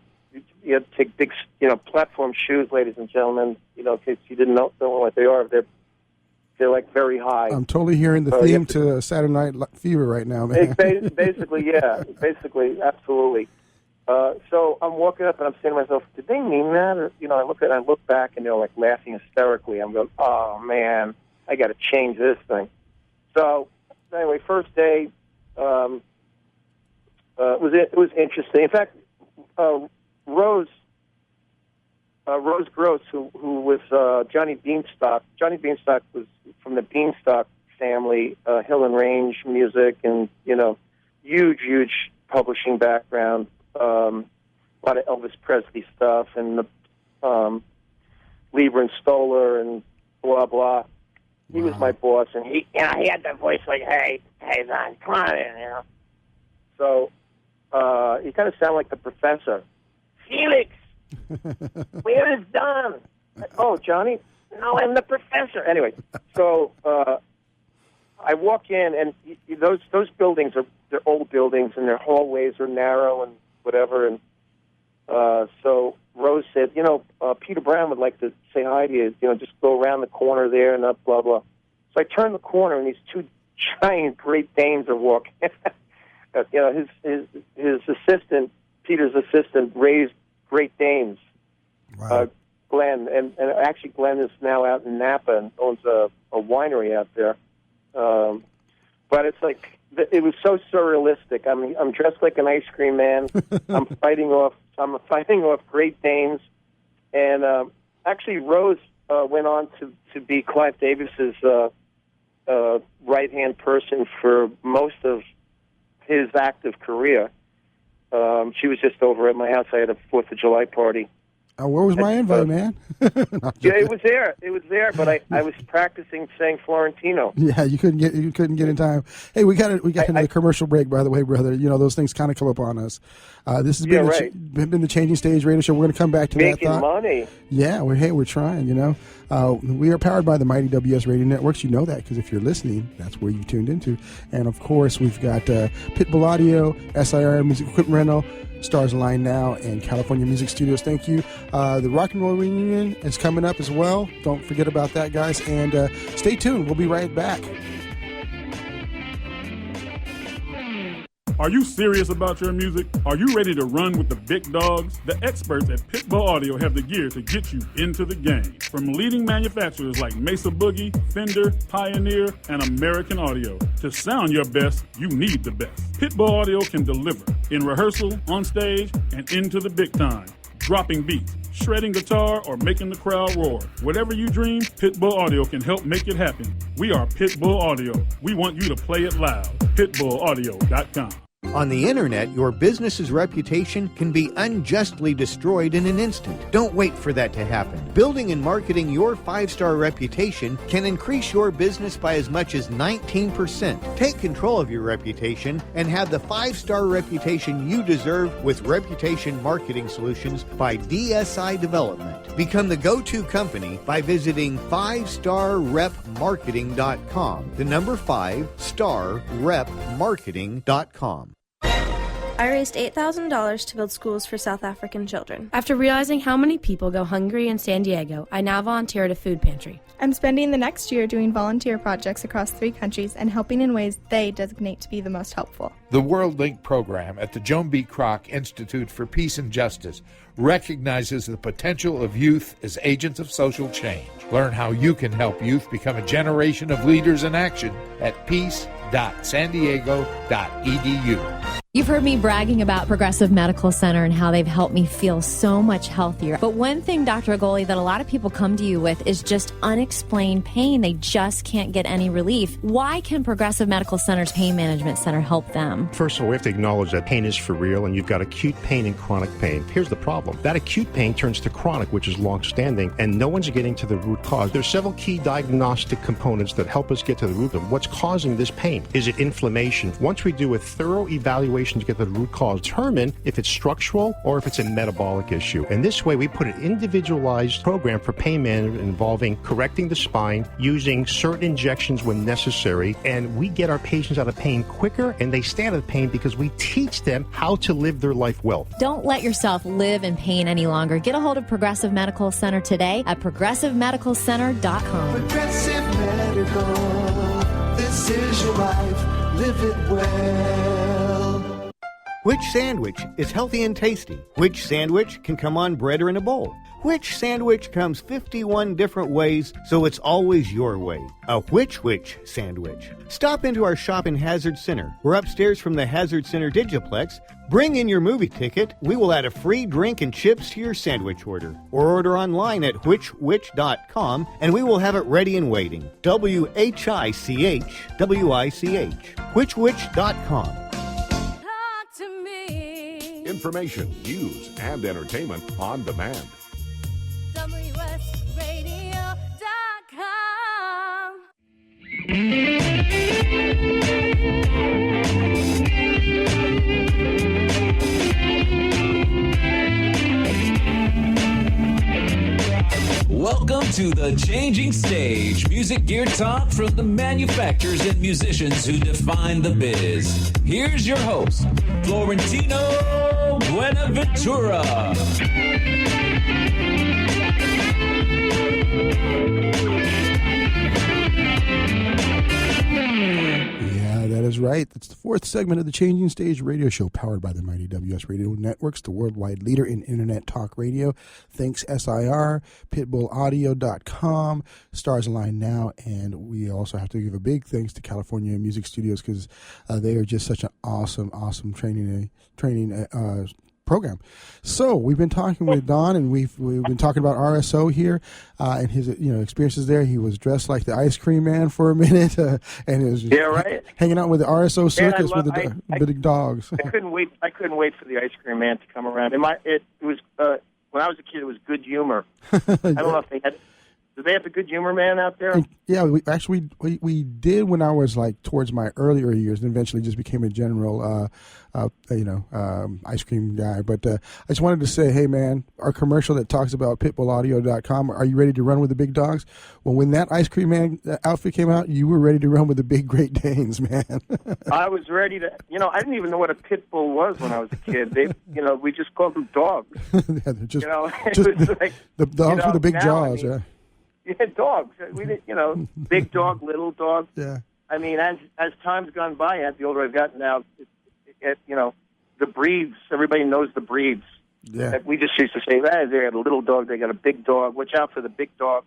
take big, platform shoes, ladies and gentlemen. In case you didn't know what they are, they're like very high. I'm totally hearing the theme to Saturday Night Fever right now, man. Basically, yeah. Basically, absolutely. So I'm walking up and I'm saying to myself, did they mean that? Or, I look back and they're like laughing hysterically. I'm going, oh man. I got to change this thing. So anyway, first day it was interesting. In fact, Rose Gross, who was Johnny Beanstalk. Johnny Beanstalk was from the Beanstalk family, Hill and Range music, and huge publishing background. A lot of Elvis Presley stuff, and the Lieber and Stoller, and blah blah. He was my boss, and he had that voice like, "Hey, son, come on in," So he kind of sounded like the professor. Felix, where is Don? Oh, Johnny, no, I'm the professor. Anyway, so I walk in, and those buildings they're old buildings, and their hallways are narrow and whatever. And so Rose said, Peter Brown would like to say hi to you. Just go around the corner there and up, blah blah. So I turn the corner, and these two giant Great Danes are walking. His assistant, Peter's assistant, raised Great Danes. Wow. Glenn, and actually Glenn is now out in Napa and owns a winery out there. But it's like, it was so surrealistic. I'm dressed like an ice cream man. I'm fighting off Great Danes, and actually Rose went on to be Clive Davis's right-hand person for most of his active career. She was just over at my house. I had a 4th of July party. Where was my invite, man? Yeah, it was there. But I was practicing saying Florentino. Yeah, you couldn't get in time. Hey, we got another commercial break, by the way, brother. Those things kind of come upon us. This has been the Changing Stage radio show. We're going to come back to Making that thought. Money. Yeah, we're trying. We are powered by the Mighty WS Radio Networks. You know that because if you're listening, that's where you've tuned into. And of course, we've got Pitbull Audio, SIR Music Equipment Rental, Stars Align Now, and California Music Studios. Thank you. The Rock and Roll Reunion is coming up as well. Don't forget about that, guys. And stay tuned. We'll be right back. Are you serious about your music? Are you ready to run with the big dogs? The experts at Pitbull Audio have the gear to get you into the game. From leading manufacturers like Mesa Boogie, Fender, Pioneer, and American Audio. To sound your best, you need the best. Pitbull Audio can deliver in rehearsal, on stage, and into the big time. Dropping beats, shredding guitar, or making the crowd roar. Whatever you dream, Pitbull Audio can help make it happen. We are Pitbull Audio. We want you to play it loud. PitbullAudio.com. On the internet, your business's reputation can be unjustly destroyed in an instant. Don't wait for that to happen. Building and marketing your 5-star reputation can increase your business by as much as 19%. Take control of your reputation and have the 5-star reputation you deserve with Reputation Marketing Solutions by DSI Development. Become the go-to company by visiting 5starrepmarketing.com. The number 5starrepmarketing.com. I raised $8,000 to build schools for South African children. After realizing how many people go hungry in San Diego, I now volunteer at a food pantry. I'm spending the next year doing volunteer projects across 3 countries and helping in ways they designate to be the most helpful. The World Link program at the Joan B. Kroc Institute for Peace and Justice recognizes the potential of youth as agents of social change. Learn how you can help youth become a generation of leaders in action at peace.sandiego.edu. You've heard me bragging about Progressive Medical Center and how they've helped me feel so much healthier. But one thing, Dr. Agoli, that a lot of people come to you with is just unexplained pain. They just can't get any relief. Why can Progressive Medical Center's Pain Management Center help them? First of all, we have to acknowledge that pain is for real, and you've got acute pain and chronic pain. Here's the problem. That acute pain turns to chronic, which is long-standing, and no one's getting to the root cause. There's several key diagnostic components that help us get to the root of what's causing this pain. Is it inflammation? Once we do a thorough evaluation to get the root cause, determine if it's structural or if it's a metabolic issue. And this way, we put an individualized program for pain management involving correcting the spine, using certain injections when necessary, and we get our patients out of pain quicker, and they stay out of pain because we teach them how to live their life well. Don't let yourself live in pain any longer. Get a hold of Progressive Medical Center today at progressivemedicalcenter.com. Progressive Medical, this is your life, live it well. Which sandwich is healthy and tasty? Which sandwich can come on bread or in a bowl? Which sandwich comes 51 different ways, so it's always your way. A which sandwich. Stop into our shop in Hazard Center. We're upstairs from the Hazard Center Digiplex. Bring in your movie ticket. We will add a free drink and chips to your sandwich order. Or order online at whichwich.com and we will have it ready and waiting. WHICH. Whichwich.com. Talk to me. Information, news, and entertainment on demand. WSRadio.com. Welcome to the Changing Stage, music gear talk from the manufacturers and musicians who define the biz. Here's your host, Florentino Buenaventura. Yeah, that is right. That's the fourth segment of the Changing Stage radio show powered by the mighty WS Radio Networks, the worldwide leader in internet talk radio. Thanks SIR, pitbullaudio.com, Stars Align Now, and we also have to give a big thanks to California Music Studios because they are just such an awesome training program. So we've been talking with Don, and we've been talking about RSO here and his experiences there. He was dressed like the ice cream man for a minute, and he was hanging out with the RSO circus with the big dogs. I couldn't wait for the ice cream man to come around. It was when I was a kid. It was Good Humor. I don't know if they had. Do they have a Good Humor man out there? Yeah, we did when I was like towards my earlier years, and eventually just became a general, ice cream guy. But I just wanted to say, hey man, our commercial that talks about pitbullaudio.com. Are you ready to run with the big dogs? Well, when that ice cream man outfit came out, you were ready to run with the big Great Danes, man. I was ready to. I didn't even know what a pit bull was when I was a kid. We just called them dogs. Yeah, they're just the dogs with the big jaws. Yeah. Yeah, dogs. We did, big dog, little dog. Yeah. I mean, as time's gone by, as the older I've gotten now, the breeds. Everybody knows the breeds. Yeah. We just used to say, they got a little dog, they got a big dog. Watch out for the big dog.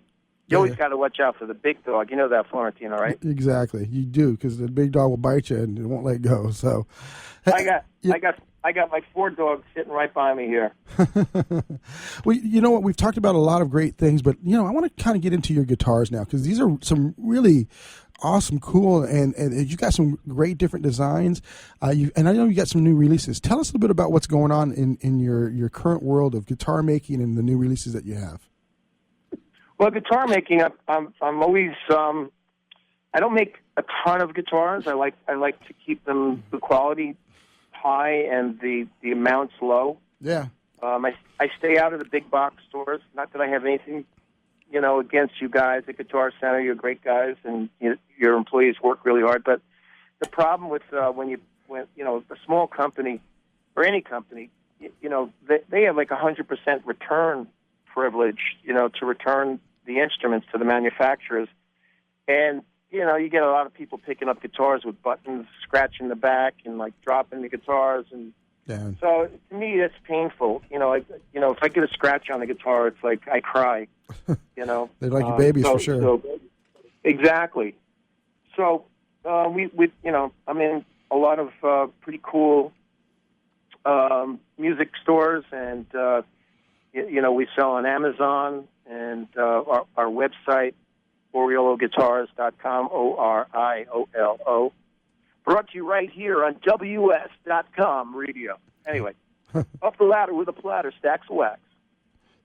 You always got to watch out for the big dog. You know that, Florentino, right? Exactly. You do, because the big dog will bite you and it won't let go. So, I got my 4 dogs sitting right by me here. Well, you know what? We've talked about a lot of great things, but I want to kind of get into your guitars now because these are some really awesome, cool, and you got some great different designs. And I know you got some new releases. Tell us a little bit about what's going on in your current world of guitar making and the new releases that you have. Well, guitar making, I'm always. I don't make a ton of guitars. I like to keep them the quality high and the amounts low. Yeah. I stay out of the big box stores. Not that I have anything, against you guys at Guitar Center. You're great guys, and your employees work really hard. But the problem with when a small company or any company, they have like 100% return privilege, to return the instruments to the manufacturers, and you get a lot of people picking up guitars with buttons, scratching the back, and like dropping the guitars, and so to me that's painful. If I get a scratch on the guitar, it's like I cry. They're like your babies for sure. So, exactly. So I'm in a lot of pretty cool music stores, and we sell on Amazon and our website. OrioloGuitars.com, ORIOLO. Brought to you right here on WS.com radio. Anyway, up the ladder with a platter, stacks of wax.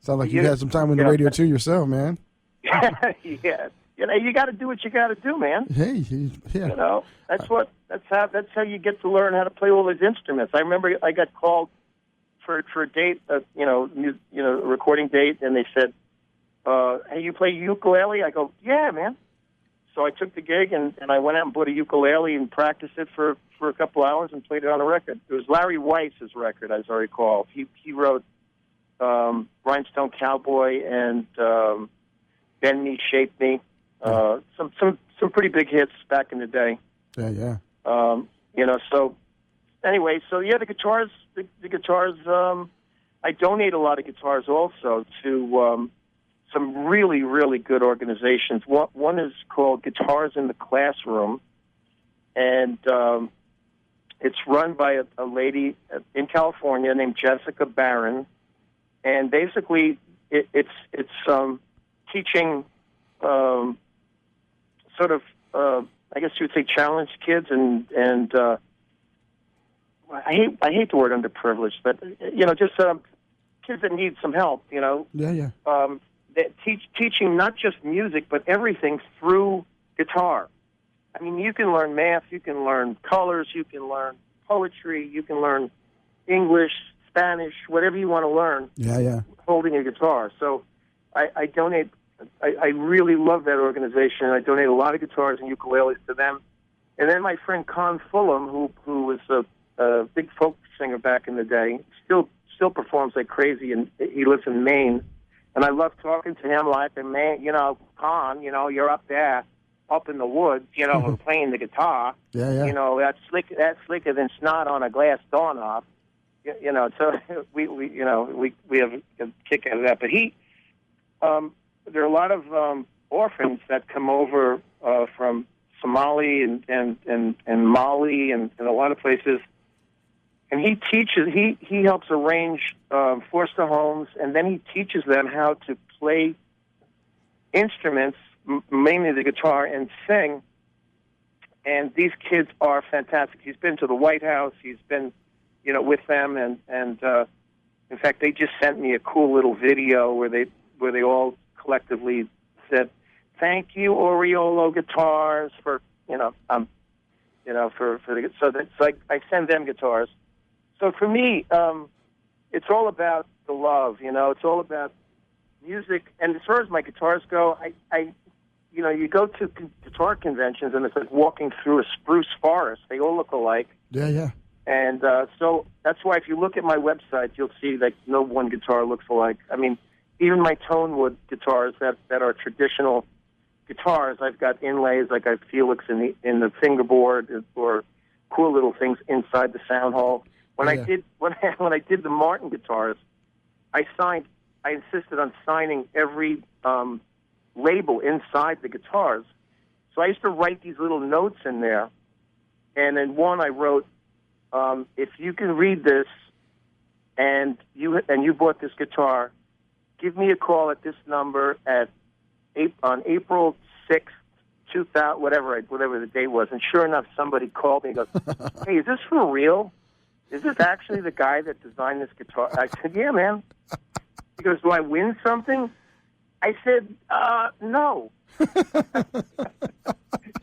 Sounds like you had some time on the radio too yourself, man. Yeah. You got to do what you got to do, man. Hey, yeah. That's how you get to learn how to play all those instruments. I remember I got called for a date, a recording date, and they said, hey, you play ukulele? I go, yeah, man. So I took the gig, and I went out and bought a ukulele and practiced it for a couple hours and played it on a record. It was Larry Weiss's record, as I recall. He wrote Rhinestone Cowboy and Bend Me, Shape Me, some pretty big hits back in the day. Yeah. So anyway, the guitars, I donate a lot of guitars also to some really, really good organizations. One is called Guitars in the Classroom, and it's run by a lady in California named Jessica Barron, and basically it's teaching sort of I guess you would say challenged kids and I hate the word underprivileged, but just kids that need some help. Yeah. Teaching not just music but everything through guitar. I mean, you can learn math, you can learn colors, you can learn poetry, you can learn English, Spanish, whatever you want to learn. Yeah. Holding a guitar. So I donate. I really love that organization. I donate a lot of guitars and ukuleles to them. And then my friend Con Fulham, who was a big folk singer back in the day, still performs like crazy, and he lives in Maine. And I love talking to him like, man, Con, you're up there, up in the woods, playing the guitar. Yeah. That's slicker than snot on a glass doorknob. So we have a kick out of that. But there are a lot of orphans that come over from Somali and Mali and a lot of places. And he teaches, he helps arrange foster homes, and then he teaches them how to play instruments, mainly the guitar, and sing. And these kids are fantastic. He's been to the White House. He's been, with them, and in fact, they just sent me a cool little video where they all collectively said, "Thank you, Oriolo Guitars, for for the." So that's like I send them guitars. So for me, it's all about the love. It's all about music. And as far as my guitars go, I you go to guitar conventions and it's like walking through a spruce forest. They all look alike. Yeah. And so that's why if you look at my website, you'll see that no one guitar looks alike. I mean, even my Tonewood guitars that are traditional guitars, I've got inlays like I have Felix in the fingerboard or cool little things inside the sound hole. When I did the Martin guitars, I insisted on signing every label inside the guitars. So I used to write these little notes in there, and in one I wrote, if you can read this and you bought this guitar, give me a call at this number on April 6th, 2000, whatever the date was. And sure enough, somebody called me and goes, "Hey, is this for real? Is this actually the guy that designed this guitar?" I said, "Yeah, man." He goes, "Do I win something?" I said, "No."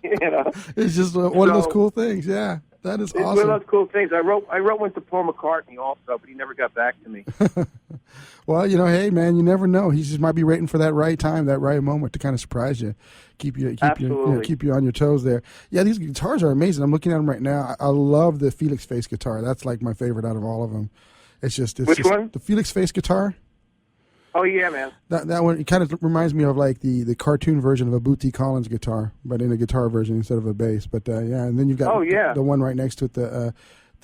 It's just one of those cool things. Yeah, that is awesome. One of those cool things. I wrote one to Paul McCartney also, but he never got back to me. Well, hey, man, you never know. He just might be waiting for that right time, that right moment to kind of surprise you, keep you on your toes there. Yeah, these guitars are amazing. I'm looking at them right now. I love the Felix Face guitar. That's like my favorite out of all of them. Which one? The Felix Face guitar. Oh yeah, man. That one, it kind of reminds me of like the cartoon version of a Bootsy Collins guitar, but in a guitar version instead of a bass. But yeah, and then you've got the one right next to it, the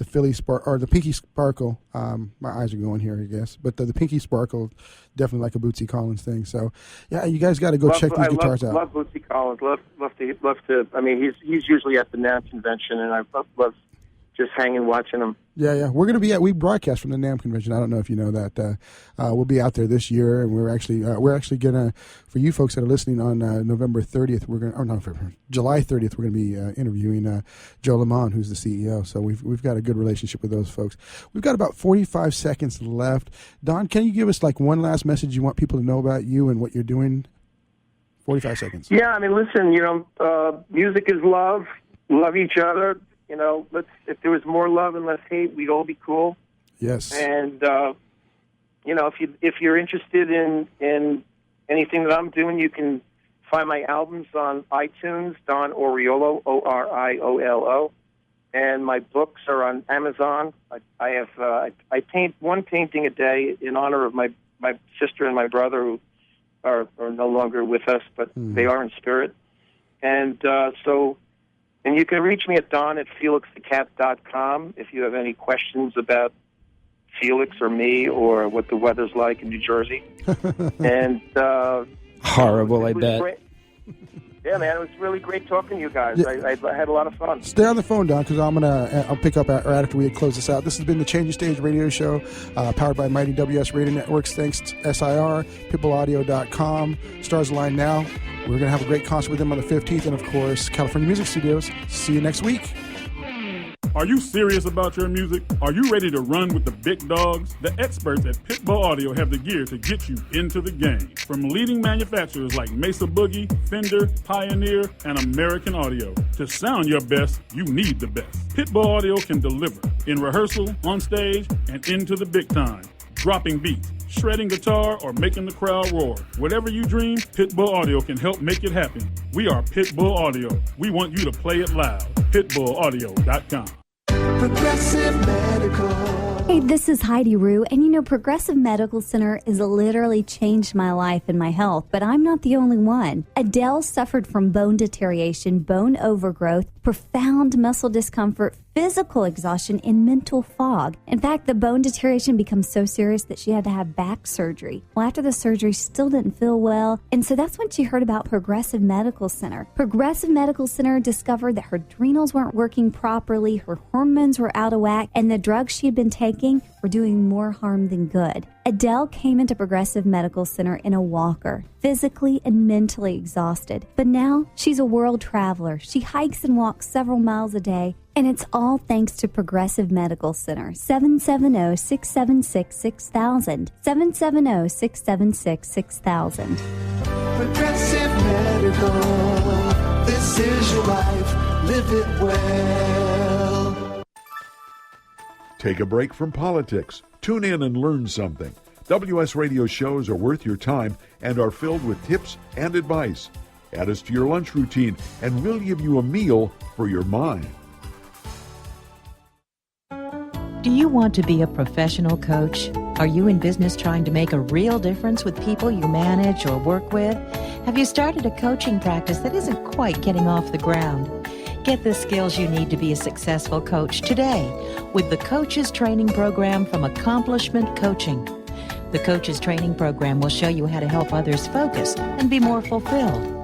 Philly or the Pinky Sparkle. My eyes are going here, I guess. But the Pinky Sparkle, definitely like a Bootsy Collins thing. So yeah, you guys got to go check these guitars out. Love Bootsy Collins. Love to. I mean, he's usually at the NAMM convention, and I love just hanging watching him. Yeah. We're going to be we broadcast from the NAMM convention. I don't know if you know that. We'll be out there this year, and we're actually going to, for you folks that are listening on November 30th, July 30th, we're going to be interviewing Joe Lamont, who's the CEO. So we've got a good relationship with those folks. We've got about 45 seconds left. Don, can you give us like one last message you want people to know about you and what you're doing? 45 seconds. Yeah, I mean, listen, music is love. Love each other. If there was more love and less hate, we'd all be cool. Yes. And if you're interested in anything that I'm doing, you can find my albums on iTunes, Don Oriolo, Oriolo, and my books are on Amazon. I paint one painting a day in honor of my sister and my brother who are no longer with us, but they are in spirit. And And you can reach me at don@felixthecat.com if you have any questions about Felix or me or what the weather's like in New Jersey. And horrible, I bet. Great. Yeah, man, it was really great talking to you guys. Yeah. I had a lot of fun. Stay on the phone, Don, because I'll pick up right after we close this out. This has been the Changing Stage Radio Show, powered by Mighty WS Radio Networks. Thanks to SIR, pitbullaudio.com. Stars Align Now. We're going to have a great concert with them on the 15th, and of course, California Music Studios. See you next week. Are you serious about your music? Are you ready to run with the big dogs? The experts at Pitbull Audio have the gear to get you into the game. From leading manufacturers like Mesa Boogie, Fender, Pioneer, and American Audio. To sound your best, you need the best. Pitbull Audio can deliver in rehearsal, on stage, and into the big time. Dropping beats, shredding guitar, or making the crowd roar. Whatever you dream, Pitbull Audio can help make it happen. We are Pitbull Audio. We want you to play it loud. PitbullAudio.com. Progressive Medical. Hey, this is Heidi Rue, and you know, Progressive Medical Center has literally changed my life and my health, but I'm not the only one. Adele suffered from bone deterioration, bone overgrowth, profound muscle discomfort, physical exhaustion, and mental fog. In fact, the bone deterioration becomes so serious that she had to have back surgery. Well, after the surgery, she still didn't feel well, and so that's when she heard about Progressive Medical Center. Progressive Medical Center discovered that her adrenals weren't working properly, her hormones were out of whack, and the drugs she had been taking were doing more harm than good. Adele came into Progressive Medical Center in a walker, physically and mentally exhausted. But now she's a world traveler. She hikes and walks several miles a day, and it's all thanks to Progressive Medical Center. 770-676-6000. 770-676-6000. Progressive Medical. This is your life. Live it well. Take a break from politics. Tune in and learn something. WS Radio shows are worth your time and are filled with tips and advice. Add us to your lunch routine, and we'll give you a meal for your mind. Do you want to be a professional coach? Are you in business trying to make a real difference with people you manage or work with? Have you started a coaching practice that isn't quite getting off the ground? Get the skills you need to be a successful coach today with the Coaches Training Program from Accomplishment Coaching. The Coaches Training Program will show you how to help others focus and be more fulfilled.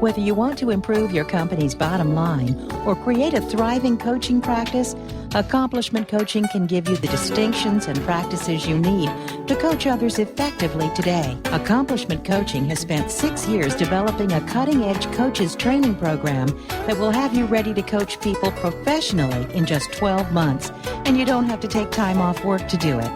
Whether you want to improve your company's bottom line or create a thriving coaching practice, Accomplishment Coaching can give you the distinctions and practices you need to coach others effectively today. Accomplishment Coaching has spent 6 years developing a cutting-edge coaches training program that will have you ready to coach people professionally in just 12 months, and you don't have to take time off work to do it.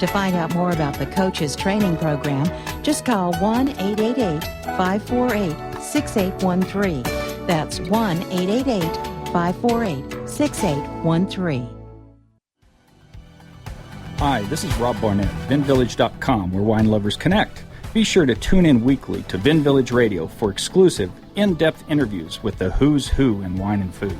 To find out more about the Coaches Training Program, just call 1-888-548-6813. That's 1-888-548-6813. Hi, this is Rob Barnett, VinVillage.com, where wine lovers connect. Be sure to tune in weekly to Vin Village Radio for exclusive, in-depth interviews with the who's who in wine and food.